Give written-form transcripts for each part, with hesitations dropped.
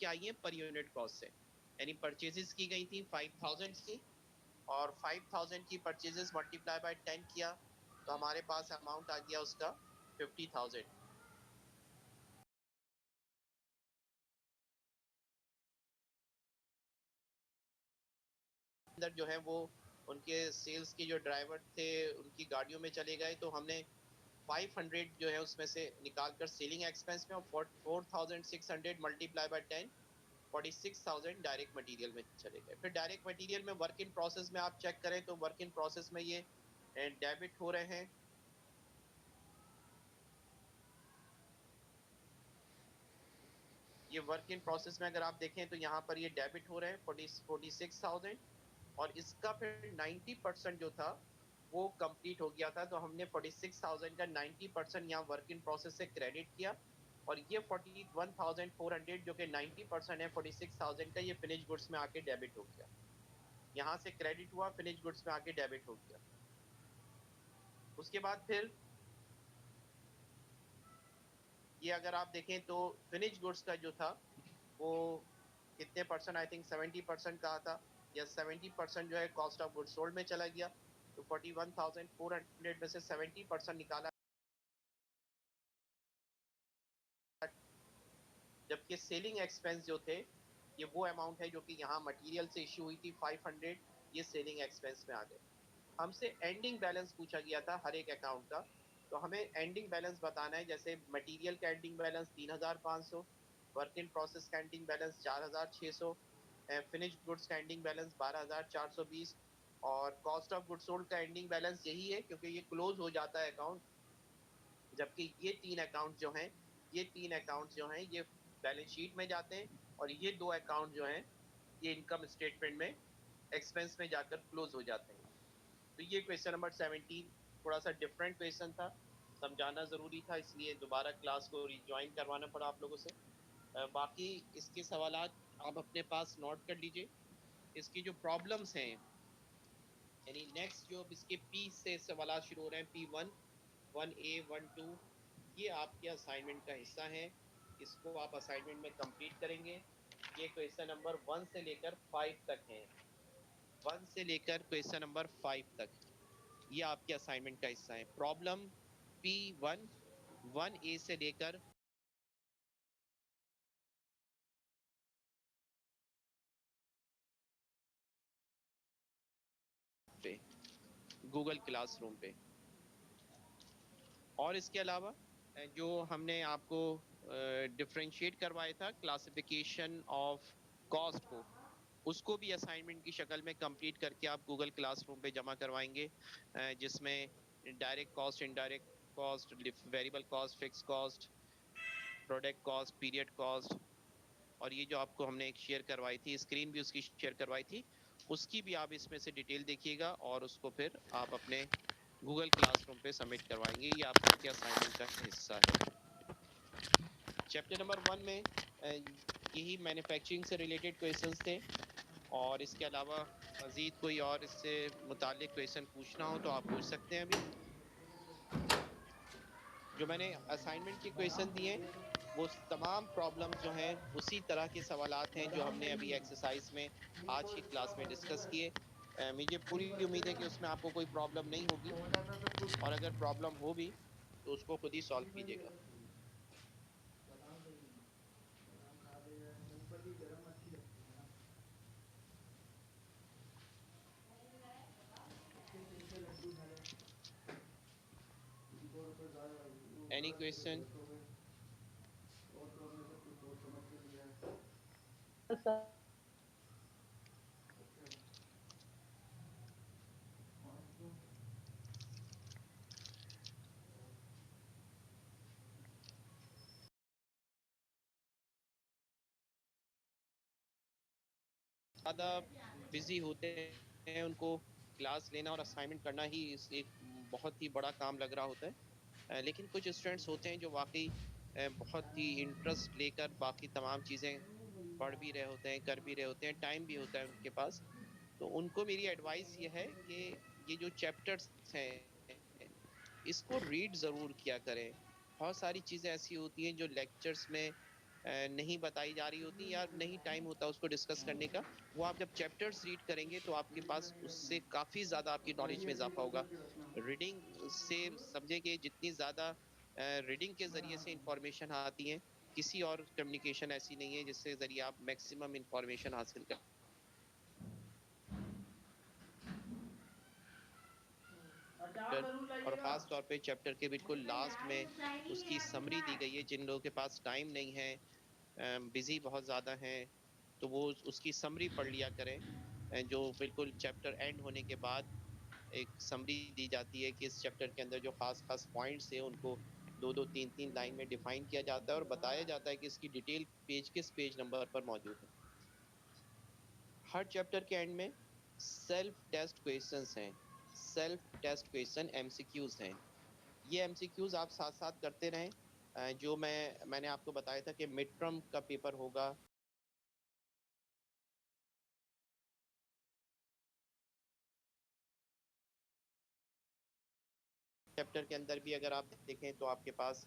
आई है per unit cost से, यानी परचेजेस की गई थी 5000 की, और 5000 की परचेजेस मल्टीप्लाई बाय 10 किया तो हमारे पास अमाउंट आ गया उसका 50,000। अंदर जो है वो उनके सेल्स के जो ड्राइवर थे उनकी गाड़ियों में चले गए, तो हमने 500 जो है उसमें से निकाल कर सेलिंग एक्सपेंस में, और 4600 मल्टीप्लाई बाय 10, 46,000 डायरेक्ट मटेरियल में चले गए। फिर डायरेक्ट मटेरियल में वर्क इन प्रोसेस में आप चेक करें तो वर्क इन प्रोसेस में ये डेबिट हो रहे हैं। ये वर्क इन प्रोसेस में अगर आप देखें तो यहाँ पर ये डेबिट हो रहे हैं 46,000, और इसका फिर 90% जो था वो कंप्लीट हो गया था, तो हमने 46,000 का 90% यहाँ वर्क इन प्रोसेस से क्रेडिट किया, और ये 41,400 जो कि 90% है 46,000 का, ये फिनिश गुड्स में आके डेबिट हो गया। यहाँ से क्रेडिट हुआ, फिनिश गुड्स में आके डेबिट हो गया। उसके बाद फिर ये अगर आप देखें तो फिनिश गुड्स का जो था वो कितने परसेंट, आई थिंक 70% कहा था, या 70% जो है कॉस्ट ऑफ गुड्स सोल्ड में चला गया, तो 41,400 में से 70% निकाला, जबकि सेलिंग एक्सपेंस जो थे ये वो अमाउंट है जो कि यहाँ मटेरियल से इश्यू हुई थी 500, ये सेलिंग एक्सपेंस में आ गए। हमसे एंडिंग बैलेंस पूछा गया था हर एक अकाउंट का, तो हमें एंडिंग बैलेंस बताना है। जैसे मटेरियल का ending balance 3,500, work in process का एंडिंग बैलेंस 4,600, फिनिश गुड्स का एंडिंग बैलेंस 12,420, और कॉस्ट ऑफ गुड्स सोल्ड का एंडिंग बैलेंस यही है क्योंकि ये क्लोज हो जाता है अकाउंट, जबकि ये तीन अकाउंट जो हैं, ये तीन अकाउंट जो हैं ये बैलेंस शीट में जाते हैं, और ये दो अकाउंट जो हैं ये इनकम स्टेटमेंट में एक्सपेंस में जाकर क्लोज हो जाते हैं। तो ये क्वेश्चन नंबर 17 थोड़ा सा डिफरेंट क्वेश्चन था, समझाना जरूरी था, इसलिए दोबारा क्लास को रिज्वाइन करवाना पड़ा आप लोगों से। बाकी इसके सवालात आप अपने पास नोट कर लीजिए। इसकी जो प्रॉब्लम्स हैं, यानी नेक्स्ट जो इसके पी से सवाल शुरू हो रहे हैं, P1, 1A, 1, 2, ये आपके असाइनमेंट का हिस्सा है, इसको आप असाइनमेंट में कंप्लीट करेंगे। ये क्वेश्चन नंबर 1 से लेकर 5 तक है, 1 से लेकर क्वेश्चन नंबर 5 तक ये आपके असाइनमेंट का हिस्सा है। प्रॉब्लम P1, 1A से लेकर पे गूगल क्लासरूम पे। और इसके अलावा जो हमने आपको डिफरेंशिएट करवाया था क्लासिफिकेशन ऑफ कॉस्ट को, उसको भी असाइनमेंट की शक्ल में कंप्लीट करके आप गूगल क्लासरूम पे जमा करवाएंगे, जिसमें direct cost, indirect cost, variable cost, fix cost, product cost, period cost, और ये जो आपको हमने एक शेयर करवाई थी स्क्रीन भी उसकी शेयर करवाई थी, उसकी भी आप इसमें से डिटेल देखिएगा, और उसको फिर आप अपने गूगल क्लासरूम पे सबमिट करवाएंगे। ये आपके असाइनमेंट का हिस्सा है। चैप्टर नंबर 1 में यही मैन्युफैक्चरिंग से रिलेटेड क्वेश्चंस थे, और इसके अलावा मजीद कोई और इससे मुतालिक क्वेश्चन पूछना हो तो आप पूछ सकते हैं। अभी जो मैंने असाइनमेंट के क्वेश्चन दिए वो तमाम प्रॉब्लम्स जो हैं उसी तरह के सवालात हैं जो हमने अभी एक्सरसाइज में आज की क्लास में डिस्कस किए। मुझे पूरी उम्मीद है कि उसमें आपको कोई प्रॉब्लम नहीं होगी, और अगर प्रॉब्लम हो भी तो उसको खुद ही सॉल्व कीजिएगा। Any question? ज़्यादा बिजी होते हैं उनको क्लास लेना और असाइनमेंट करना ही एक बहुत ही बड़ा काम लग रहा होता है, लेकिन कुछ स्टूडेंट्स होते हैं जो वाकई बहुत ही इंटरेस्ट लेकर बाकी तमाम चीज़ें पढ़ भी रहे होते हैं, कर भी रहे होते हैं, टाइम भी होता है उनके पास। तो उनको मेरी एडवाइस ये है कि ये जो चैप्टर्स हैं इसको रीड ज़रूर किया करें। बहुत सारी चीज़ें ऐसी होती हैं जो लेक्चर्स में नहीं बताई जा रही होती या नहीं टाइम होता उसको डिस्कस करने का, वो आप जब चैप्टर्स रीड करेंगे तो आपके पास उससे काफी ज्यादा आपकी नॉलेज में इजाफा होगा। रीडिंग से समझे कि जितनी ज्यादा रीडिंग के जरिए से इंफॉर्मेशन आती है, किसी और कम्युनिकेशन ऐसी नहीं है जिससे जरिए आप मैक्सिमम इंफॉर्मेशन हासिल कर। और खास तौर पे चैप्टर के बिल्कुल लास्ट में उसकी समरी दी गई है। जिन लोगों के पास टाइम नहीं है, बिजी बहुत ज्यादा हैं, तो वो उसकी समरी पढ़ लिया करें। जो बिल्कुल चैप्टर एंड होने के बाद एक समरी दी जाती है कि इस चैप्टर के अंदर जो खास खास पॉइंट्स हैं उनको दो दो तीन तीन लाइन में डिफाइन किया जाता है और बताया जाता है कि इसकी डिटेल पेज किस पेज नंबर पर मौजूद है। हर चैप्टर के एंड में सेल्फ टेस्ट क्वेश्चंस हैं। सेल्फ टेस्ट क्वेश्चन एमसीक्यूज हैं। ये एमसीक्यूज आप साथ साथ करते रहें। जो मैंने आपको बताया था कि मिड टर्म का पेपर होगा, चैप्टर के अंदर भी अगर आप देखें तो आपके पास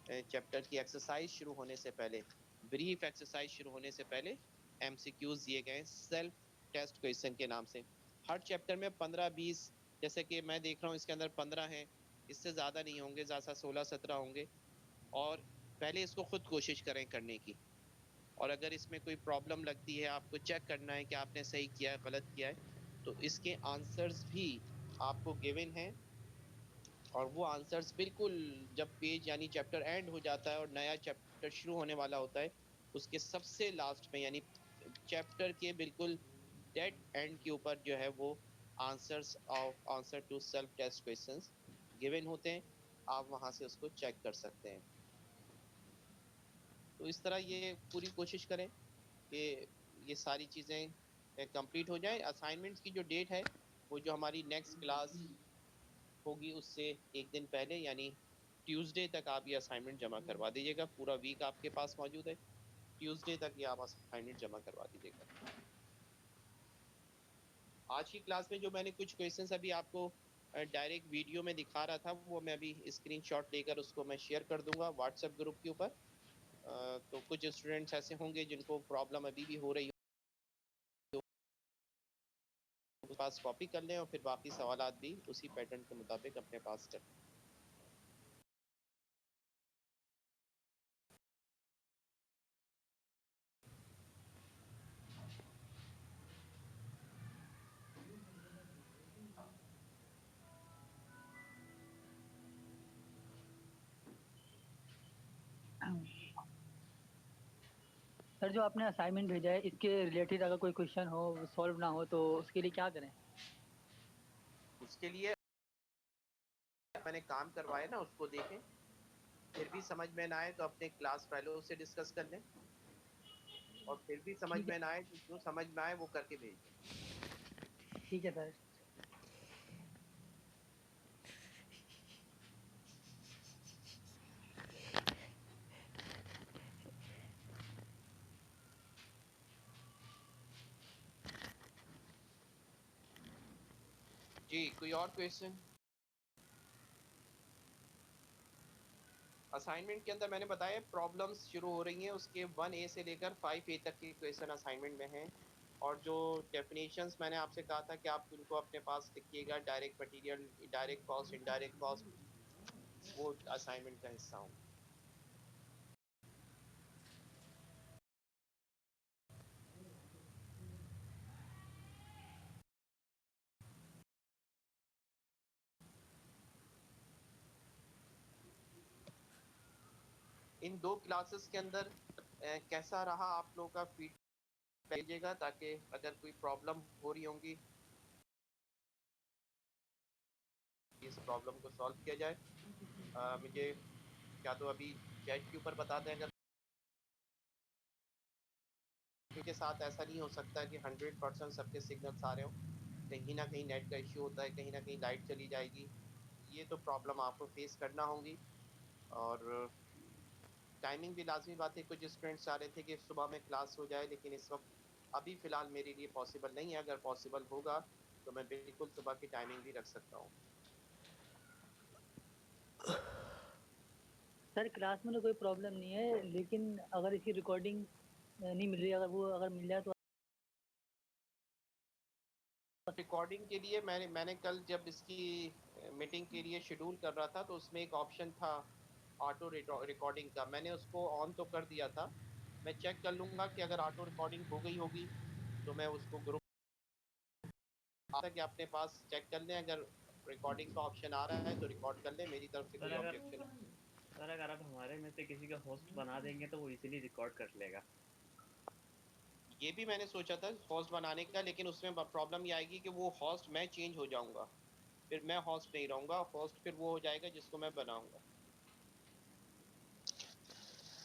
चैप्टर की एक्सरसाइज शुरू होने से पहले, ब्रीफ एक्सरसाइज शुरू होने से पहले एमसीक्यूज दिए गए सेल्फ टेस्ट क्वेश्चन के नाम से। हर चैप्टर में 15-20, जैसे कि मैं देख रहा हूँ इसके अंदर 15 हैं, इससे ज़्यादा नहीं होंगे, ज़्यादा 16-17 होंगे। और पहले इसको खुद कोशिश करें करने की, और अगर इसमें कोई प्रॉब्लम लगती है, आपको चेक करना है कि आपने सही किया है गलत किया है, तो इसके आंसर्स भी आपको गिवन हैं। और वो आंसर्स बिल्कुल जब पेज यानी चैप्टर एंड हो जाता है और नया चैप्टर शुरू होने वाला होता है, उसके सबसे लास्ट में यानी चैप्टर के बिल्कुल डेड एंड के ऊपर जो है वो answers of answer to self test questions given होते हैं। आप वहां से उसको चेक कर सकते हैं। तो इस तरह ये पूरी कोशिश करें कि ये सारी चीज़ें कंप्लीट हो जाए। असाइनमेंट्स की जो डेट है वो जो हमारी नेक्स्ट क्लास होगी उससे एक दिन पहले यानी ट्यूसडे तक आप ये असाइनमेंट जमा करवा दीजिएगा। पूरा वीक आपके पास मौजूद है, ट्यूसडे तक ये आप असाइनमेंट जमा करवा दीजिएगा। आज की क्लास में जो मैंने कुछ क्वेश्चंस अभी आपको डायरेक्ट वीडियो में दिखा रहा था, वो मैं अभी स्क्रीनशॉट लेकर उसको मैं शेयर कर दूंगा व्हाट्सएप ग्रुप के ऊपर। तो कुछ स्टूडेंट्स ऐसे होंगे जिनको प्रॉब्लम अभी भी हो रही हो, पास कॉपी कर लें और फिर बाकी सवालात भी उसी पैटर्न के मुताबिक अपने पास कर लें। सर जो आपने असाइनमेंट भेजा है इसके रिलेटेड अगर कोई क्वेश्चन हो सॉल्व ना हो तो उसके लिए क्या करें? उसके लिए मैंने काम करवाया ना उसको देखें, फिर भी समझ में ना आए तो अपने क्लास फेलो से डिस्कस कर लें, और फिर भी समझ ठीक है, में ना आए तो जो समझ में आए वो करके भेज दें। ठीक है सर। जी कोई और क्वेश्चन? असाइनमेंट के अंदर मैंने बताया प्रॉब्लम्स शुरू हो रही हैं, उसके 1A से लेकर 5A तक के क्वेश्चन असाइनमेंट में हैं। और जो डेफिनेशंस मैंने आपसे कहा था कि आप उनको अपने पास लिखिएगा, direct material, direct cost, indirect cost, वो असाइनमेंट का हिस्सा होंगे। इन 2 क्लासेस के अंदर कैसा रहा आप लोगों का फीडबैक दीजिएगा, ताकि अगर कोई प्रॉब्लम हो रही होंगी इस प्रॉब्लम को सॉल्व किया जाए। मुझे क्या तो अभी चैट के ऊपर बता दें, अगर के साथ ऐसा नहीं हो सकता कि 100% सबके सिग्नल्स आ रहे हो, कहीं ना कहीं नेट का इश्यू होता है, कहीं ना कहीं लाइट चली जाएगी। ये तो प्रॉब्लम आपको फेस करना होगी। और टाइमिंग भी लाजमी बात है, कुछ स्टूडेंट्स चाह रहे थे कि सुबह में क्लास हो जाए, लेकिन इस वक्त अभी फ़िलहाल मेरे लिए पॉसिबल नहीं है। अगर पॉसिबल होगा तो मैं बिल्कुल सुबह की टाइमिंग भी रख सकता हूँ। सर क्लास में तो कोई प्रॉब्लम नहीं है, लेकिन अगर इसकी रिकॉर्डिंग नहीं मिल रही, अगर वो अगर मिल जाए तो रिकॉर्डिंग के लिए मैंने कल जब इसकी मीटिंग के लिए शेड्यूल कर रहा था तो उसमें एक ऑप्शन था ऑटो रिकॉर्डिंग का, मैंने उसको ऑन तो कर दिया था। मैं चेक कर लूंगा कि अगर ऑटो रिकॉर्डिंग हो गई होगी तो मैं उसको ग्रुप आता कि अपने पास चेक कर लें, अगर रिकॉर्डिंग का ऑप्शन आ रहा है तो रिकॉर्ड कर लें, मेरी तरफ से सर कोई अगर ऑब्जेक्शन नहीं। सर अगर आप हमारे में से किसी का होस्ट बना देंगे तो वो इजीली रिकॉर्ड कर लेगा। ये भी मैंने सोचा था होस्ट बनाने का, लेकिन उसमें प्रॉब्लम ये आएगी कि वो होस्ट मैं चेंज हो जाऊंगा, फिर मैं होस्ट नहीं रहूंगा, होस्ट फिर वो हो जाएगा जिसको मैं बनाऊंगा।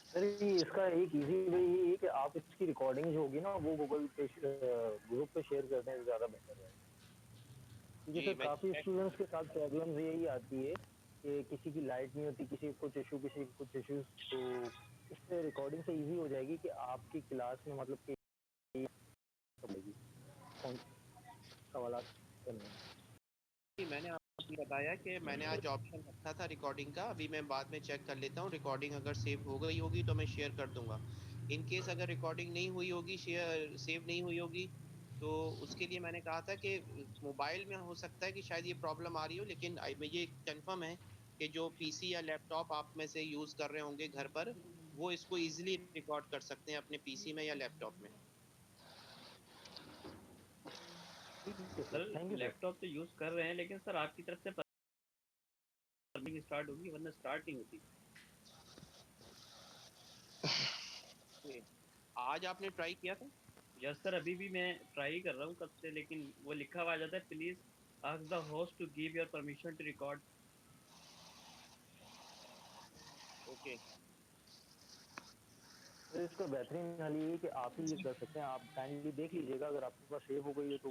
सर इसका एक इजी वे ये है कि आप इसकी रिकॉर्डिंग जो होगी ना वो गूगल पे ग्रुप पे शेयर कर दें, ज़्यादा बेहतर है। क्योंकि जी सर मैं काफ़ी चेक। स्टूडेंट्स के साथ प्रॉब्लम्स यही आती है कि किसी की लाइट नहीं होती, किसी को कुछ इशू, किसी को कुछ इश्यूज। तो इससे रिकॉर्डिंग से इजी हो जाएगी कि आपकी क्लास में मतलब कि चलेगी कौन सवाल करने हैं। मैंने आपको बताया कि मैंने आज ऑप्शन रखा था रिकॉर्डिंग का, अभी मैं बाद में चेक कर लेता हूँ, रिकॉर्डिंग अगर सेव हो गई होगी तो मैं शेयर कर दूंगा। इन केस अगर रिकॉर्डिंग नहीं हुई होगी, शेयर सेव नहीं हुई होगी, तो उसके लिए मैंने कहा था कि मोबाइल में हो सकता है कि शायद ये प्रॉब्लम आ रही हो, लेकिन मुझे कंफर्म है कि जो पीसी या लैपटॉप आप में से यूज कर रहे होंगे घर पर, वो इसको इजीली रिकॉर्ड कर सकते हैं अपने पीसी में या लैपटॉप में। ठीक है sir sir, thank you sir. Laptop तो यूज कर रहे हैं, लेकिन सर आपकी तरफ से परमिंग स्टार्ट होगी, वरना स्टार्ट नहीं होती। आज आपने ट्राई किया था? यस सर, अभी भी मैं ट्राई कर रहा हूँ कब से, लेकिन वो लिखा हुआ आ जाता है please ask the host to give your permission to record. Okay. Sir इसका बेहतरीन हल ये है कि आप ही ये कर सकते हैं, आप काइंडली देख लीजिएगा, अगर आपके पास सेव हो गई है तो